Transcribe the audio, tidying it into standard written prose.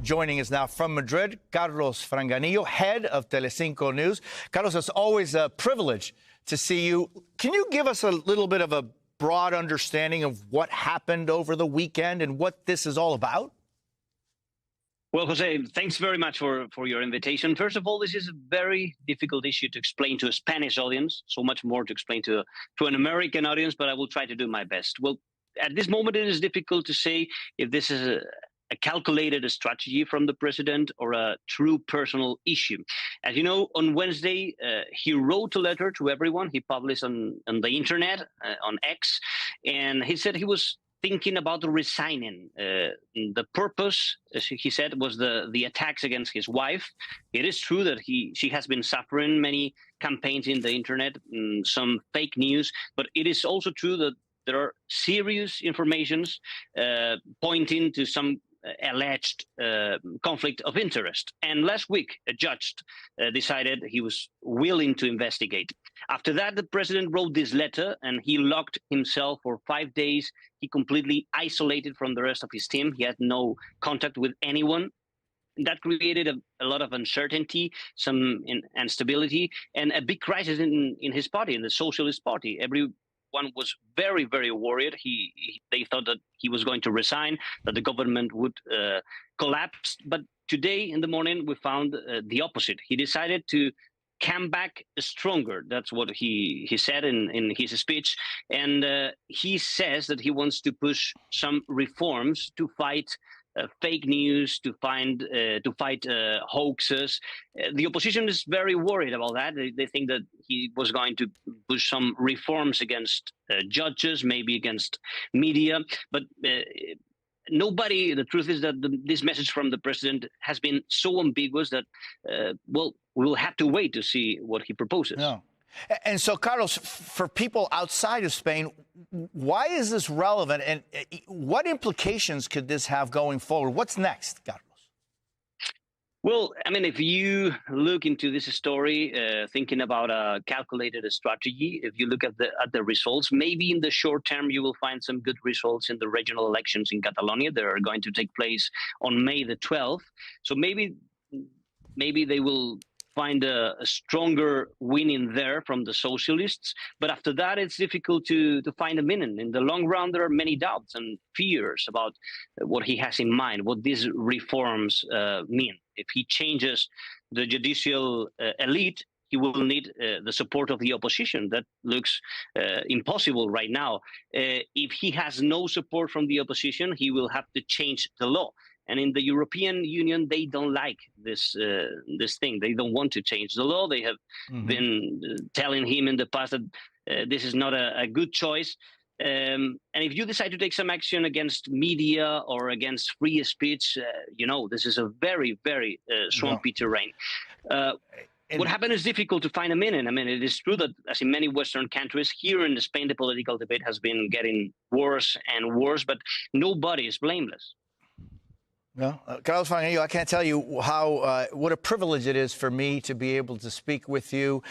Joining us now from Madrid, Carlos Franganillo, head of Telecinco News. Carlos, it's always a privilege to see you. Can you give us a little bit of a broad understanding of what happened over the weekend and what this is all about? Well, Jose, thanks very much for your invitation. First of all, this is a very difficult issue to explain to a Spanish audience, so much more to explain to an American audience, but I will try to do my best. Well, at this moment, it is difficult to say if this is a calculated strategy from the president or a true personal issue. As you know, on Wednesday, he wrote a letter to everyone. He published on the internet, on X, and he said he was thinking about resigning. The purpose, as he said, was the attacks against his wife. It is true that she has been suffering many campaigns in the internet, some fake news, but it is also true that there are serious informations pointing to some alleged conflict of interest. And last week, a judge decided he was willing to investigate. After that, the president wrote this letter and he locked himself for 5 days. He completely isolated from the rest of his team. He had no contact with anyone. That created a lot of uncertainty, some instability, and a big crisis in his party, in the Socialist Party. Everyone was very, very worried. They thought that he was going to resign, that the government would collapse. But today in the morning, we found the opposite. He decided to come back stronger. That's what he said in his speech. And he says that he wants to push some reforms to fight fake news, to fight hoaxes. The opposition is very worried about that. They think that he was going to push some reforms against judges, maybe against media. But nobody, the truth is that this message from the president has been so ambiguous that, well, we'll have to wait to see what he proposes. Yeah. And so, Carlos, for people outside of Spain, why is this relevant and what implications could this have going forward? What's next, Carlos? Well, I mean, if you look into this story, thinking about a calculated strategy, if you look at the results, maybe in the short term, you will find some good results in the regional elections in Catalonia. They are going to take place on May the 12th. So maybe they will find a stronger winning there from the socialists. But after that, it's difficult to find a meaning. In the long run, there are many doubts and fears about what he has in mind, what these reforms mean. If he changes the judicial elite, he will need the support of the opposition. That looks impossible right now. If he has no support from the opposition, he will have to change the law. And in the European Union, they don't like this thing. They don't want to change the law. They have been telling him in the past that this is not a good choice. And if you decide to take some action against media or against free speech, this is a very, very swampy terrain. What happened is difficult to find a meaning. I mean, it is true that, as in many Western countries, here in Spain, the political debate has been getting worse and worse, but nobody is blameless. Well, Carlos Franganillo, I can't tell you what a privilege it is for me to be able to speak with you.